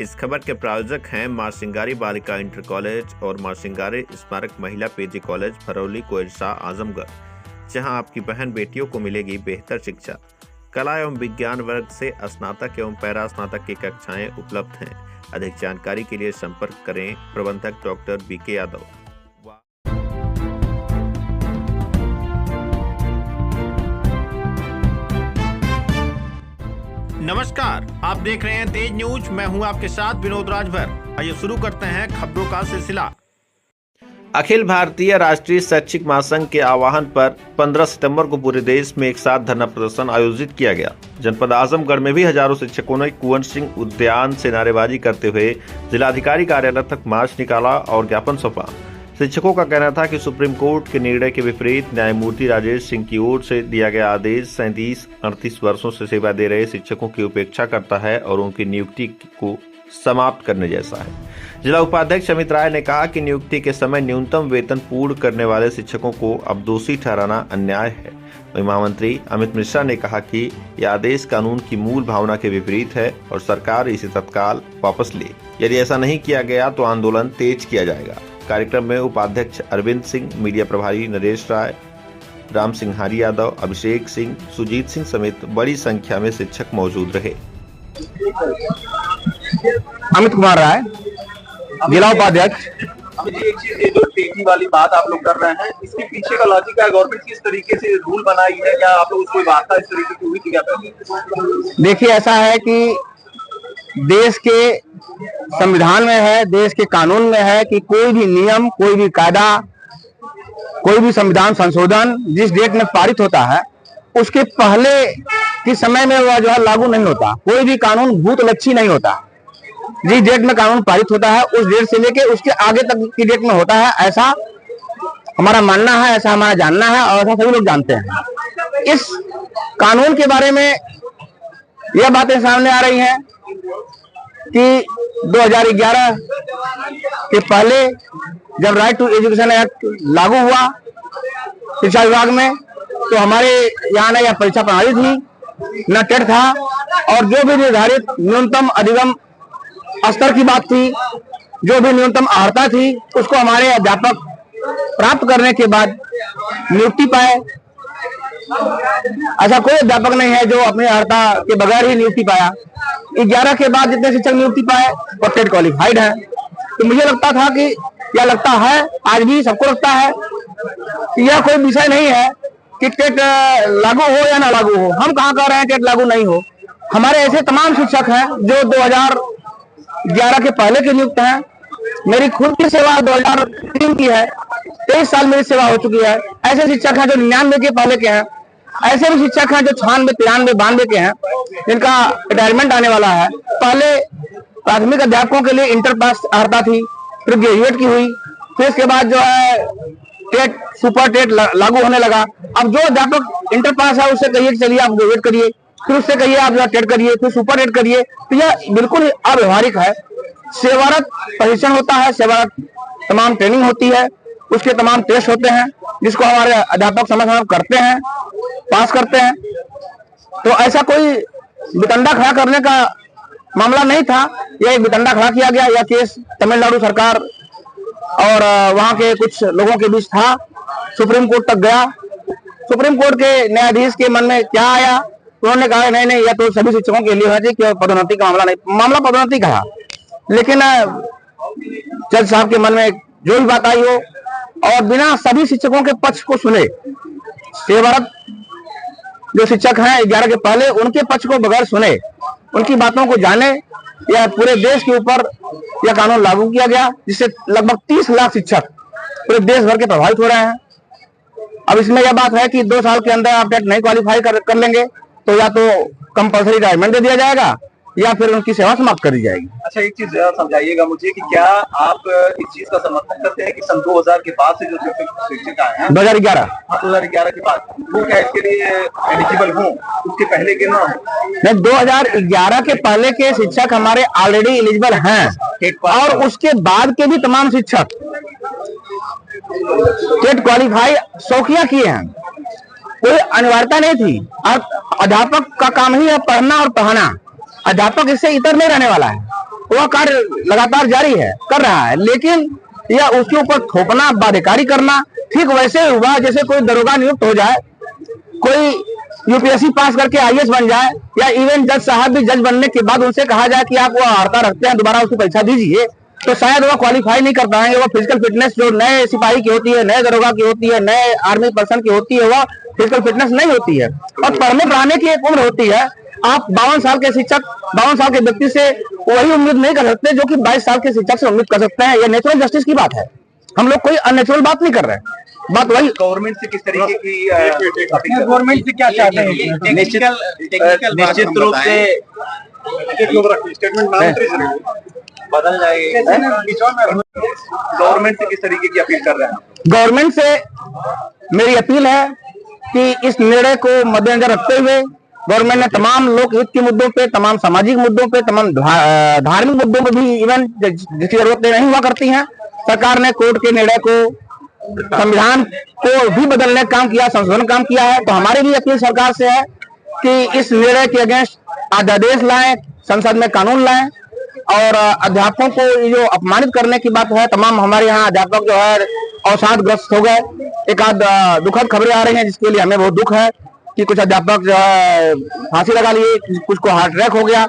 इस खबर के प्रायोजक हैं मां सिंगारी बालिका इंटर कॉलेज और मां सिंगारी स्मारक महिला पीजी कॉलेज फरौली कोइरसा आजमगढ़, जहां आपकी बहन बेटियों को मिलेगी बेहतर शिक्षा। कला एवं विज्ञान वर्ग से स्नातक एवं पैरा स्नातक की कक्षाएं उपलब्ध हैं। अधिक जानकारी के लिए संपर्क करें प्रबंधक डॉक्टर बीके यादव। नमस्कार, आप देख रहे हैं तेज न्यूज। मैं हूं आपके साथ विनोद राजभर। आइए शुरू करते हैं खबरों का सिलसिला। अखिल भारतीय राष्ट्रीय शैक्षिक महासंघ के आह्वान पर 15 सितंबर को पूरे देश में एक साथ धरना प्रदर्शन आयोजित किया गया। जनपद आजमगढ़ में भी हजारों शिक्षकों ने कुंवर सिंह उद्यान से नारेबाजी करते हुए जिलाधिकारी कार्यालय तक मार्च निकाला और ज्ञापन सौंपा। शिक्षकों का कहना था कि सुप्रीम कोर्ट के निर्णय के विपरीत न्यायमूर्ति राजेश सिंह की ओर से दिया गया आदेश 37-38 वर्षों से सेवा दे रहे शिक्षकों की उपेक्षा करता है और उनकी नियुक्ति को समाप्त करने जैसा है। जिला उपाध्यक्ष अमित राय ने कहा कि नियुक्ति के समय न्यूनतम वेतन पूर्ण करने वाले शिक्षकों को अब दोषी ठहराना अन्याय है। वहीं महामंत्री अमित मिश्रा ने कहा कि यह आदेश कानून की मूल भावना के विपरीत है और सरकार इसे तत्काल वापस ले। यदि ऐसा नहीं किया गया तो आंदोलन तेज किया जाएगा। कार्यक्रम में उपाध्यक्ष अरविंद सिंह, मीडिया प्रभारी नरेश राय, राम सिंहारी यादव, अभिषेक सिंह, सुजीत सिंह समेत बड़ी संख्या में शिक्षक मौजूद रहे। अमित कुमार राय, जिला उपाध्यक्ष। एक चीज, ये जो टेकी वाली बात आप लोग कर रहे हैं, इसके पीछे का लॉजिक है? गवर्नमेंट किस तरीके से रूल बनाई है? क्या आप लोग कोई वार्ता इस तरीके की हुई थी क्या? देखिए, ऐसा है कि देश के संविधान में है, देश के कानून में है कि कोई भी नियम, कोई भी कायदा, कोई भी संविधान संशोधन जिस डेट में पारित होता है उसके पहले के समय में वह जो है लागू नहीं होता। कोई भी कानून भूतलक्षी नहीं होता। जिस डेट में कानून पारित होता है उस डेट से लेके उसके आगे तक की डेट में होता है। ऐसा हमारा मानना है, ऐसा हमारा जानना है और ऐसा सभी लोग जानते हैं। इस कानून के बारे में यह बातें सामने आ रही हैं कि 2011 के पहले जब राइट टू एजुकेशन एक्ट लागू हुआ शिक्षा विभाग में, तो हमारे यहाँ न यह परीक्षा प्रणाली थी, न टेट था, और जो भी निर्धारित न्यूनतम अधिगम स्तर की बात थी, जो भी न्यूनतम अर्हता थी, उसको हमारे अध्यापक प्राप्त करने के बाद नियुक्ति पाए। ऐसा कोई अध्यापक नहीं है जो अपनी अर्हता के बगैर ही नियुक्ति पाया। 11 के बाद जितने शिक्षक नियुक्ति पाए वो टेट क्वालिफाइड है। तो मुझे लगता था कि यह लगता है, आज भी सबको लगता है कि यह कोई विषय नहीं है कि टेट लागू हो या ना लागू हो। हम कहाँ कह रहे हैं टेट लागू नहीं हो। हमारे ऐसे तमाम शिक्षक हैं जो 2011 के पहले के नियुक्त हैं। मेरी खुद की सेवा 2003 की है, 23 साल मेरी सेवा हो चुकी है। ऐसे शिक्षक हैं जो 99 के पहले के हैं। ऐसे भी शिक्षक हैं जो 96, 93, 92 के हैं, जिनका रिटायरमेंट आने वाला है। पहले प्राथमिक अध्यापकों के लिए इंटर पास अर्हता थी, फिर ग्रेजुएट की हुई, फिर इसके बाद जो है टेट, सुपर टेट लागू होने लगा। अब जो अध्यापक इंटर पास है उससे कहिए कि चलिए आप ग्रेजुएट करिए, फिर उससे कहिए आप जो टेट करिए, फिर सुपर टेट करिए। तो यह बिल्कुल अव्यवहारिक है। सेवारत प्रशिक्षण होता है, सेवारत तमाम ट्रेनिंग होती है, उसके तमाम टेस्ट होते हैं जिसको हमारे अध्यापक समय समय करते हैं, पास करते हैं। तो ऐसा कोई वितंडा खड़ा करने का मामला नहीं था। यह एक वितंडा खड़ा किया गया। यह केस तमिलनाडु सरकार और वहां के कुछ लोगों के बीच था, सुप्रीम कोर्ट तक गया। सुप्रीम कोर्ट के न्यायाधीश के मन में क्या आया, उन्होंने कहा नहीं, यह तो सभी शिक्षकों के लिए है कि पदोन्नति का मामला नहीं। मामला पदोन्नति का है, लेकिन जज साहब के मन में जो भी बात आई हो और बिना सभी शिक्षकों के पक्ष को सुने, सेवारत जो शिक्षक हैं 11 के पहले, उनके पक्ष को बगैर सुने, उनकी बातों को जाने, यह पूरे देश के ऊपर यह कानून लागू किया गया, जिससे लगभग 30 लाख शिक्षक पूरे देश भर के प्रभावित हो रहे हैं। अब इसमें यह बात है कि 2 साल के अंदर आप टेट नहीं क्वालिफाई कर लेंगे तो या तो कंपल्सरी रिटायरमेंट दे दिया जाएगा या फिर उनकी सेवा समाप्त कर दी जाएगी। अच्छा, एक चीज समझाइएगा मुझे कि क्या आप इस चीज का समर्थन करते हैं कि सन 2000 के बाद से जो शिक्षक आए हैं 2011 के बाद, वो क्या इसके लिए एलिजिबल हों, उसके पहले के ना हो? नहीं, 2011 के पहले के शिक्षक हमारे ऑलरेडी एलिजिबल हैं और उसके बाद के भी तमाम शिक्षक टेट क्वालिफाई शौकिया किए हैं। कोई अनिवार्यता नहीं थी। अध्यापक का काम ही है पढ़ना और पढ़ाना। अध्यापक इससे इतर नहीं रहने वाला है। वह कार्य लगातार जारी है, कर रहा है, लेकिन यह उसके ऊपर थोपना, बाध्यकारी करना ठीक वैसे हुआ जैसे कोई दरोगा नियुक्त हो जाए, कोई यूपीएससी पास करके आईएएस बन जाए, या इवन जज साहब भी जज बनने के बाद उनसे कहा जाए कि आप वो अर्हता रखते हैं, दोबारा उसकी परीक्षा दीजिए, तो शायद वह क्वालिफाई नहीं कर पाएंगे। वो फिजिकल फिटनेस जो नए सिपाही की होती है, नए दरोगा की होती है, नए आर्मी पर्सन की होती है, वह फिजिकल फिटनेस नहीं होती है। और पढ़ने पढ़ाने की एक उम्र होती है। आप 52 साल के शिक्षक 52 साल के व्यक्ति से वही उम्मीद नहीं कर सकते जो कि 22 साल के शिक्षक से उम्मीद कर सकते हैं। यह नेचुरल जस्टिस की बात है, हम लोग कोई अननेचुरल बात नहीं कर रहे हैं। बात वही गवर्नमेंट से किस तरीके की गवर्नमेंट से क्या चाहते हैं? निश्चित रूप से बदल जाएगा। गवर्नमेंट से किस तरीके की अपील कर रहे हैं? गवर्नमेंट से मेरी अपील है कि इस निर्णय को मद्देनजर रखते हुए गवर्नमेंट ने तमाम लोक हित के मुद्दों पे, तमाम सामाजिक मुद्दों पे, तमाम धार्मिक मुद्दों पे भी इवन जिसकी जरूरतें नहीं हुआ करती हैं, सरकार ने कोर्ट के निर्णय को, संविधान को भी बदलने का काम किया, संशोधन काम किया है। तो हमारी भी अपील सरकार से है कि इस निर्णय के अगेंस्ट अध्यादेश लाएं, संसद में कानून लाएं, और अध्यापकों को जो अपमानित करने की बात है, तमाम हमारे यहाँ अध्यापक जो है अवसादग्रस्त हो गए। एक आध दुखद खबरें आ रही हैं जिसके लिए हमें बहुत दुख है कि कुछ अध्यापक जो है फांसी लगा लिए, कुछ को हार्ट अटैक हो गया।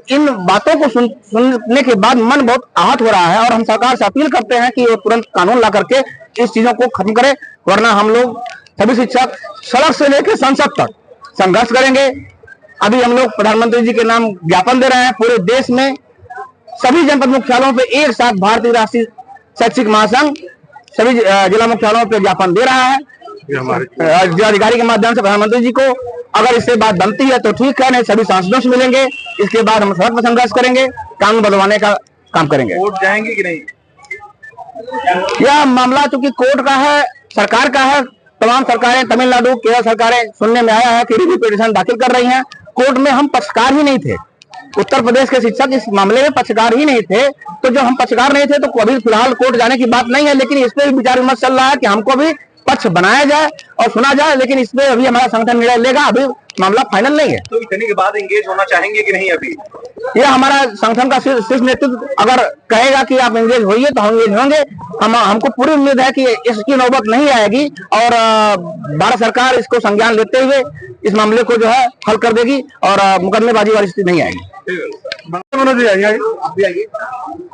इन बातों को सुनने के बाद मन बहुत आहत हो रहा है, और हम सरकार से अपील करते हैं कि वो तुरंत कानून ला करके इस चीजों को खत्म करे, वरना हम लोग सभी शिक्षक सड़क से लेकर संसद तक संघर्ष करेंगे। अभी हम लोग प्रधानमंत्री जी के नाम ज्ञापन दे रहे हैं। पूरे देश में सभी जनपद मुख्यालयों पे एक साथ भारतीय राष्ट्रीय शैक्षिक महासंघ सभी जिला मुख्यालयों पे ज्ञापन दे रहा है जिलाधिकारी के माध्यम से प्रधानमंत्री जी को। अगर इससे बात बनती है तो ठीक है, नहीं सभी सांसदों से मिलेंगे, इसके बाद हम सड़क पर संघर्ष करेंगे, कानून बदलवाने का काम करेंगे। कोर्ट जाएंगे कि नहीं? यह मामला चूंकि कोर्ट का है, सरकार का है, तमाम सरकारें, तमिलनाडु, केरल सरकारें, सुनने में आया है कि रिव्यू पिटीशन दाखिल कर रही हैं। कोर्ट में हम पक्षकार ही नहीं थे, उत्तर प्रदेश के शिक्षक इस मामले में पक्षकार ही नहीं थे। तो जो हम पक्षकार नहीं थे तो अभी फिलहाल कोर्ट जाने की बात नहीं है, लेकिन इस पर विचार विमर्श चल रहा है कि हमको भी पक्ष बनाया जाए और सुना जाए, लेकिन इसमें अभी हमारा संगठन निर्णय लेगा, अभी मामला फाइनल नहीं है। तो इतने के बाद एंगेज होना चाहेंगे कि नहीं? अभी यह हमारा संगठन का शीर्ष नेतृत्व अगर कहेगा कि आप एंगेज होइए तो हम एंगेज होंगे। हमको पूरी उम्मीद है कि इसकी नौबत नहीं आएगी, और भारत सरकार इसको संज्ञान लेते हुए इस मामले को जो है हल कर देगी, और मुकदमेबाजी वाली स्थिति नहीं आएगी।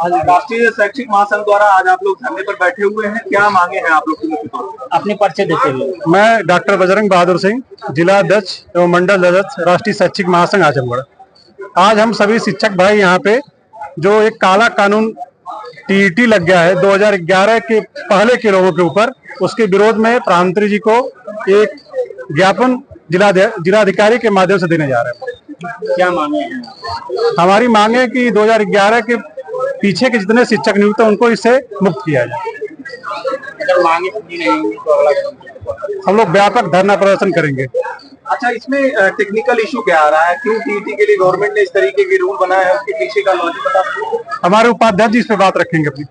राष्ट्रीय शैक्षिक महासंघ द्वारा आज आप लोग धरने पर बैठे हुए हैं, क्या मांगे हैं आप लोग की? अपनी परिचय देते हुए मैं डॉक्टर बजरंग बहादुर सिंह, जिला अध्यक्ष एवं मंडल अध्यक्ष राष्ट्रीय शैक्षिक महासंघ आजमगढ़। आज हम सभी शिक्षक भाई यहाँ पे जो एक काला कानून टीईटी लग गया है 2011 के पहले के लोगों के ऊपर, उसके विरोध में प्रधानमंत्री जी को एक ज्ञापन जिलाधिकारी के माध्यम से देने जा रहे हैं। क्या मांगे हैं? हमारी मांगे है कि 2011 के पीछे के जितने शिक्षक नियुक्त हैं उनको इससे मुक्त किया जाए। अगर मांगे पूरी नहीं होंगी तो अगला हम लोग व्यापक धरना प्रदर्शन करेंगे। अच्छा, इसमें टेक्निकल इशू क्या आ रहा है? क्यों टीईटी के लिए गवर्नमेंट ने इस तरीके की रूल बनाया है, उसके पीछे का लॉजिक बता सकते हैं? हमारे उपाध्यक्ष जी इस पे बात रखेंगे अपनी।